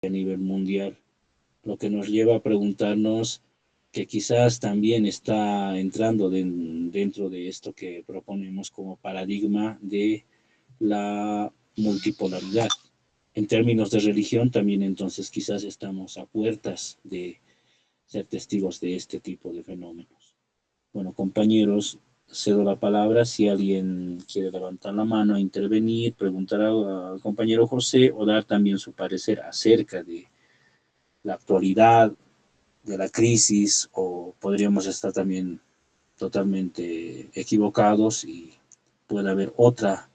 a nivel mundial, lo que nos lleva a preguntarnos que quizás también está entrando dentro de esto que proponemos como paradigma de la multipolaridad. En términos de religión, también entonces quizás estamos a puertas de ser testigos de este tipo de fenómenos. Bueno, compañeros, cedo la palabra si alguien quiere levantar la mano, intervenir, preguntar al compañero José o dar también su parecer acerca de la actualidad, de la crisis, o podríamos estar también totalmente equivocados y puede haber otra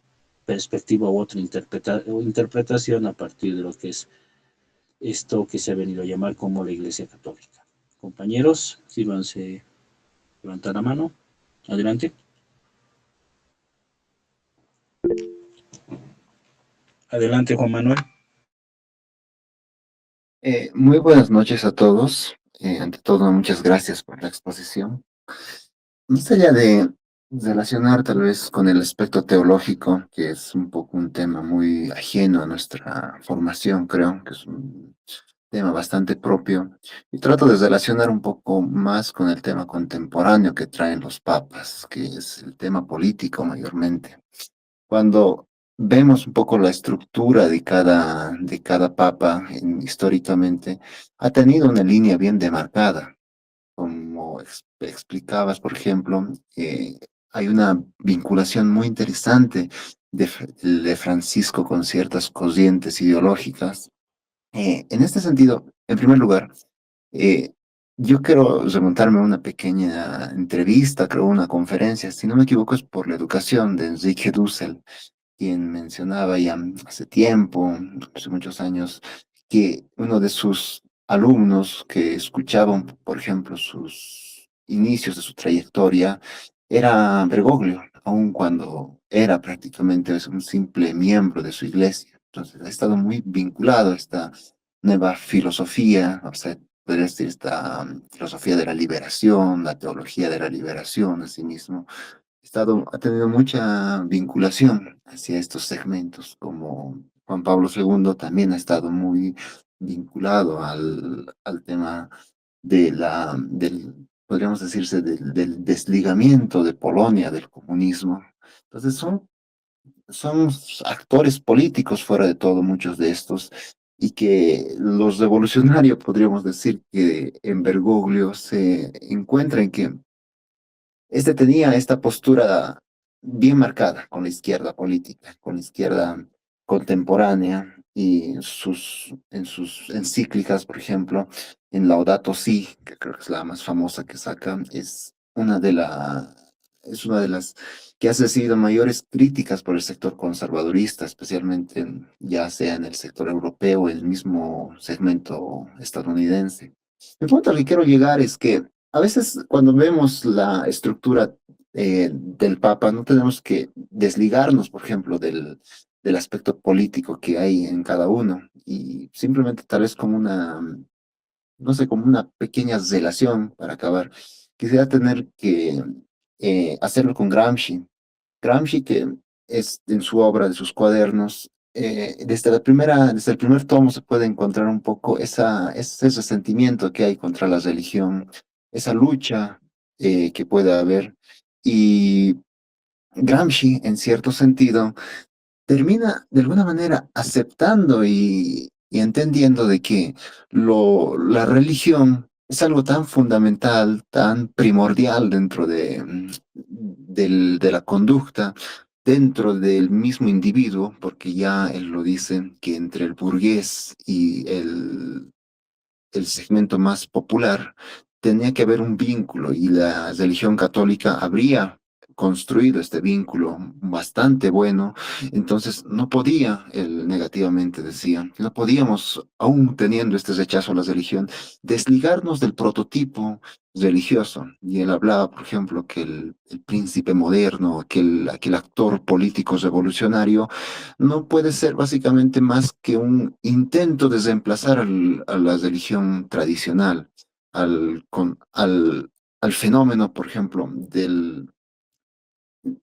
perspectiva u otra interpretación a partir de lo que es esto que se ha venido a llamar como la Iglesia Católica. Compañeros, sírvanse levantar la mano. Adelante. Adelante, Juan Manuel. Muy buenas noches a todos. Ante todo, muchas gracias por la exposición. Más allá de relacionar tal vez con el aspecto teológico, que es un poco un tema muy ajeno a nuestra formación, creo que es un tema bastante propio, y trato de relacionar un poco más con el tema contemporáneo que traen los papas, que es el tema político mayormente. Cuando vemos un poco la estructura de cada papa históricamente, ha tenido una línea bien demarcada. Como explicabas, por ejemplo, hay una vinculación muy interesante de Francisco con ciertas corrientes ideológicas. En este sentido, en primer lugar, eh, yo quiero remontarme a una pequeña entrevista, creo una conferencia, si no me equivoco es por la educación de Enrique Dussel, quien mencionaba ya hace tiempo, hace muchos años, que uno de sus alumnos que escuchaban, por ejemplo, sus inicios de su trayectoria, era Bergoglio, aun cuando era prácticamente un simple miembro de su iglesia. Entonces, ha estado muy vinculado a esta nueva filosofía, o sea, podría decir esta filosofía de la liberación, la teología de la liberación, asimismo ha tenido mucha vinculación hacia estos segmentos, como Juan Pablo II también ha estado muy vinculado al tema podríamos decirse, del desligamiento de Polonia del comunismo. Entonces son actores políticos fuera de todo, muchos de estos, y que los revolucionarios podríamos decir que en Bergoglio se encuentran que este tenía esta postura bien marcada con la izquierda política, con la izquierda contemporánea y en sus encíclicas, por ejemplo, en Laudato Si, que creo que es la más famosa que saca, es una de las que ha recibido mayores críticas por el sector conservadorista, especialmente ya sea en el sector europeo o el mismo segmento estadounidense. El punto al que quiero llegar es que a veces cuando vemos la estructura del Papa, no tenemos que desligarnos, por ejemplo, del aspecto político que hay en cada uno y simplemente tal vez como no sé, como una pequeña relación para acabar. Quisiera tener que hacerlo con Gramsci. Gramsci, que es en su obra, de sus cuadernos, desde el primer tomo se puede encontrar un poco ese resentimiento que hay contra la religión, esa lucha que puede haber. Y Gramsci, en cierto sentido, termina de alguna manera aceptando y entendiendo de que la religión es algo tan fundamental, tan primordial dentro de la conducta, dentro del mismo individuo, porque ya él lo dice, que entre el burgués y el segmento más popular, tenía que haber un vínculo y la religión católica habría construido este vínculo bastante bueno, entonces no podía, él negativamente decía, no podíamos, aún teniendo este rechazo a la religión, desligarnos del prototipo religioso. Y él hablaba, por ejemplo, que el príncipe moderno, aquel actor político revolucionario, no puede ser básicamente más que un intento de reemplazar a la religión tradicional, al fenómeno, por ejemplo,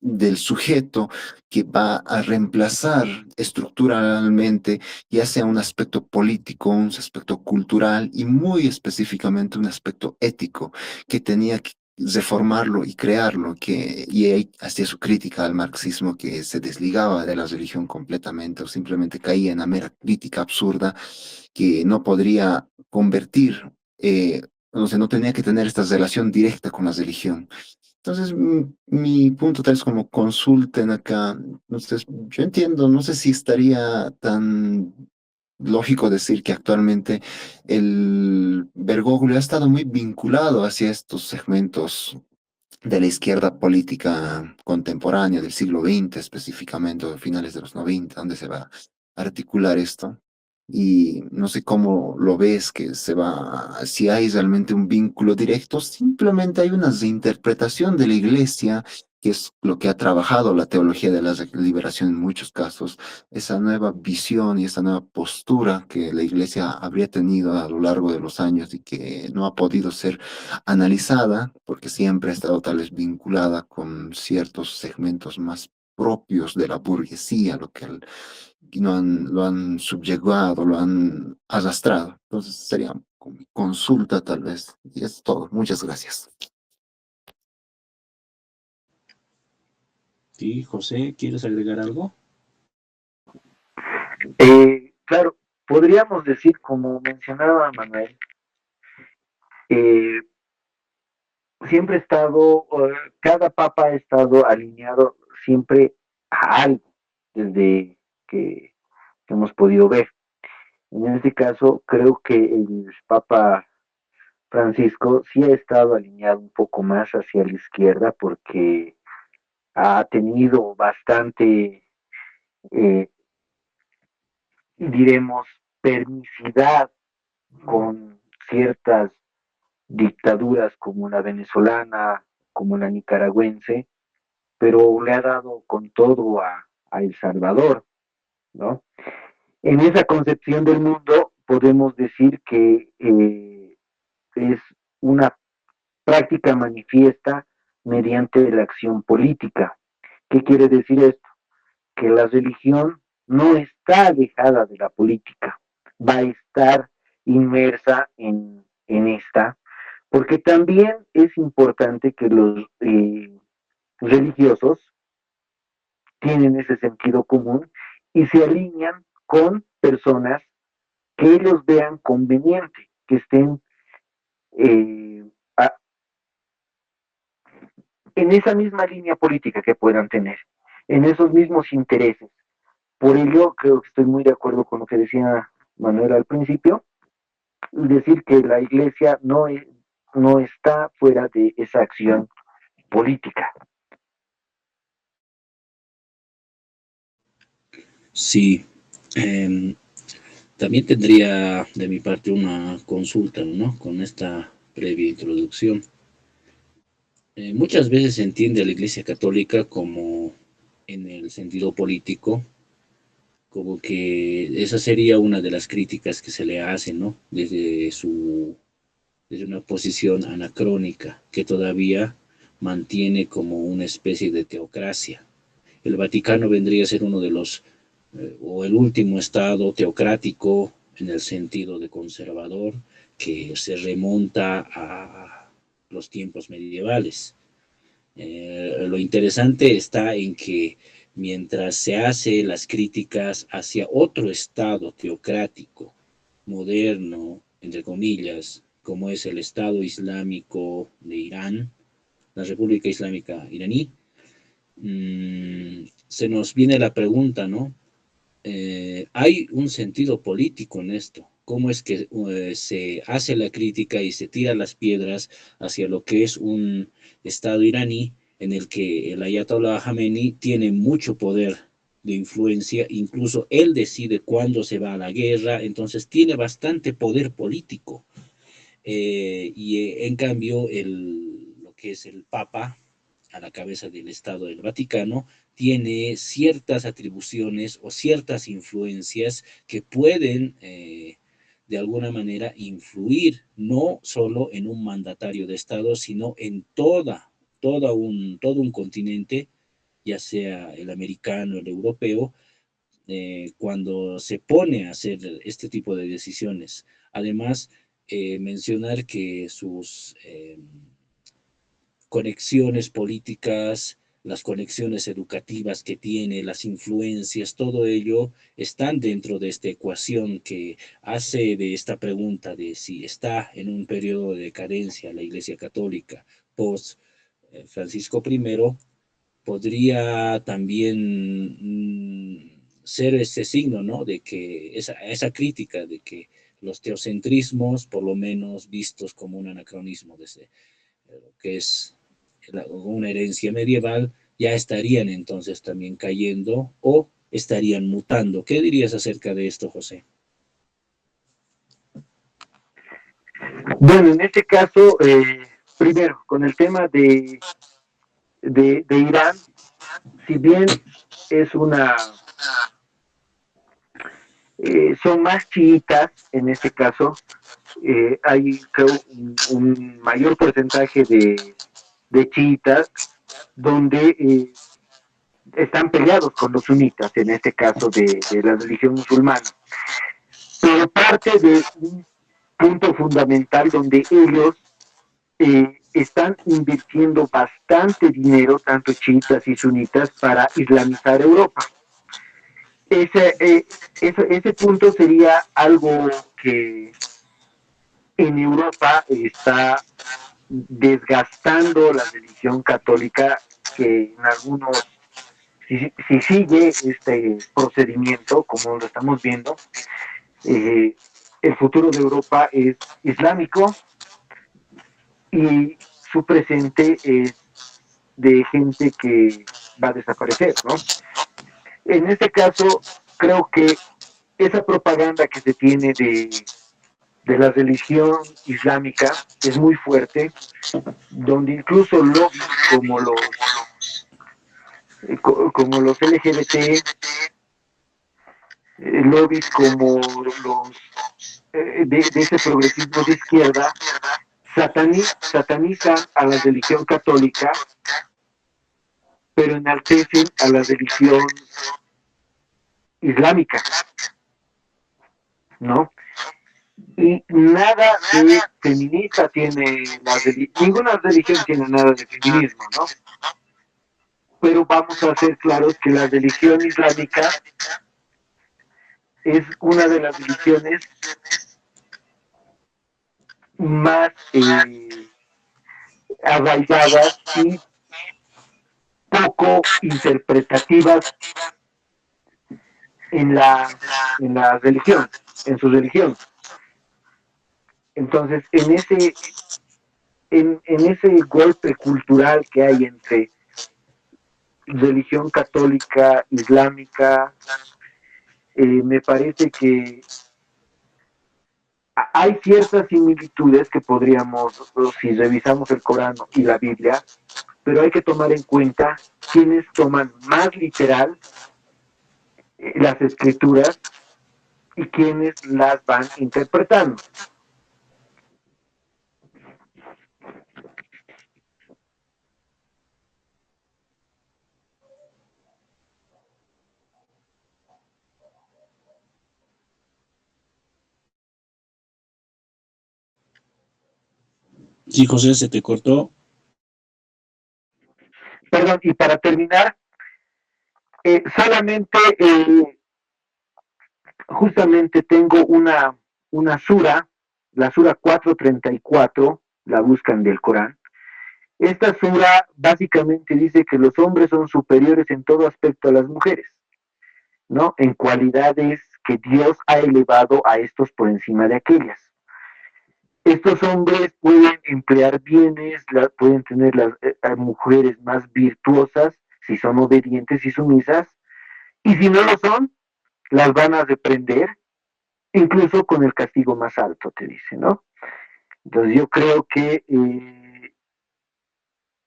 del sujeto que va a reemplazar estructuralmente, ya sea un aspecto político, un aspecto cultural y muy específicamente un aspecto ético, que tenía que reformarlo y crearlo, y ahí hacía su crítica al marxismo que se desligaba de la religión completamente o simplemente caía en una mera crítica absurda que no podría convertir, o sea, no tenía que tener esta relación directa con la religión. Entonces, mi punto tal vez como consulten acá, entonces, yo entiendo, no sé si estaría tan lógico decir que actualmente el Bergoglio ha estado muy vinculado hacia estos segmentos de la izquierda política contemporánea del siglo XX, específicamente, o de finales de los 90, donde se va a articular esto. Y no sé cómo lo ves, que se va, si hay realmente un vínculo directo, simplemente hay una reinterpretación de la iglesia, que es lo que ha trabajado la teología de la liberación en muchos casos, esa nueva visión y esa nueva postura que la iglesia habría tenido a lo largo de los años y que no ha podido ser analizada, porque siempre ha estado tal vez vinculada con ciertos segmentos más propios de la burguesía, lo han subyugado, lo han arrastrado. Entonces sería como mi consulta tal vez. Y es todo. Muchas gracias. Sí, José, ¿quieres agregar algo? Claro, podríamos decir, como mencionaba Manuel, eh, siempre ha estado, cada papa ha estado alineado siempre a algo, desde que hemos podido ver. En este caso, creo que el Papa Francisco sí ha estado alineado un poco más hacia la izquierda porque ha tenido bastante, eh, diremos, permisidad con ciertas dictaduras como la venezolana, como la nicaragüense, pero le ha dado con todo a El Salvador, ¿no? En esa concepción del mundo podemos decir que es una práctica manifiesta mediante la acción política. ¿Qué quiere decir esto? Que la religión no está alejada de la política, va a estar inmersa en esta, porque también es importante que los religiosos tienen ese sentido común y se alinean con personas que ellos vean conveniente, que estén eh, a, en esa misma línea política que puedan tener, en esos mismos intereses. Por ello, creo que estoy muy de acuerdo con lo que decía Manuel al principio, y decir que la iglesia no está fuera de esa acción política. Sí. También tendría de mi parte una consulta, ¿no? Con esta previa introducción. Muchas veces se entiende a la Iglesia Católica como en el sentido político, como que esa sería una de las críticas que se le hace, ¿no? Desde una posición anacrónica, que todavía mantiene como una especie de teocracia. El Vaticano vendría a ser uno de los, o el último estado teocrático en el sentido de conservador, que se remonta a los tiempos medievales. Lo interesante está en que mientras se hace las críticas hacia otro estado teocrático, moderno, entre comillas, como es el Estado Islámico de Irán, la República Islámica iraní, se nos viene la pregunta, ¿no? Hay un sentido político en esto. ¿Cómo es que se hace la crítica y se tira las piedras hacia lo que es un Estado iraní en el que el Ayatollah Khamenei tiene mucho poder de influencia, incluso él decide cuándo se va a la guerra, entonces tiene bastante poder político. En cambio, lo que es el Papa, a la cabeza del Estado del Vaticano, tiene ciertas atribuciones o ciertas influencias que pueden, de alguna manera, influir no solo en un mandatario de Estado, sino en todo un continente ya sea el americano, el europeo, cuando se pone a hacer este tipo de decisiones. Además, mencionar que sus conexiones políticas, las conexiones educativas que tiene, las influencias, todo ello están dentro de esta ecuación que hace de esta pregunta de si está en un periodo de decadencia la Iglesia Católica post Francisco I, podría también ser ese signo, ¿no? De que esa crítica de que los teocentrismos, por lo menos vistos como un anacronismo desde lo que es una herencia medieval, ya estarían entonces también cayendo o estarían mutando. ¿Qué dirías acerca de esto, José? Bueno, en este caso, primero, con el tema de Irán, si bien es son más chiitas en este caso, hay creo un mayor porcentaje de chiitas donde están peleados con los sunitas, en este caso de la religión musulmana. Pero parte de un punto fundamental donde ellos están invirtiendo bastante dinero, tanto chiitas y sunitas, para islamizar Europa. Ese punto sería algo que en Europa está desgastando la religión católica, que en algunos, si sigue este procedimiento, como lo estamos viendo, el futuro de Europa es islámico y su presente es de gente que va a desaparecer, ¿no? En este caso, creo que esa propaganda que se tiene de la religión islámica es muy fuerte, donde incluso lobbies como los LGBT, lobbies como los de ese progresismo de izquierda, satanizan a la religión católica, pero enaltecen a la religión islámica, ¿no? Y nada de feminista tiene ninguna religión tiene nada de feminismo, ¿no? Pero vamos a ser claros que la religión islámica es una de las religiones más arraigadas y poco interpretativas en la religión, en su religión. Entonces, en ese golpe cultural que hay entre religión católica, islámica, me parece que hay ciertas similitudes que podríamos, si revisamos el Corán y la Biblia, pero hay que tomar en cuenta quienes toman más literal las escrituras y quienes las van interpretando. Sí, José, se te cortó. Perdón, y para terminar, solamente justamente tengo una sura, la sura 434, la buscan del Corán. Esta sura básicamente dice que los hombres son superiores en todo aspecto a las mujeres, ¿no? En cualidades que Dios ha elevado a estos por encima de aquellas. Estos hombres pueden emplear bienes, pueden tener las mujeres más virtuosas si son obedientes y sumisas, y si no lo son, las van a reprender, incluso con el castigo más alto, te dice, ¿no? Entonces yo creo que en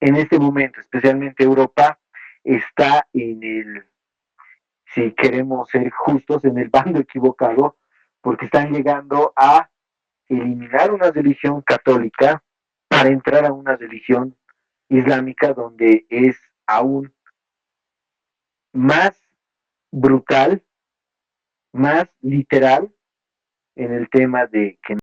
este momento, especialmente Europa, está si queremos ser justos, en el bando equivocado, porque están llegando a eliminar una religión católica para entrar a una religión islámica donde es aún más brutal, más literal en el tema de que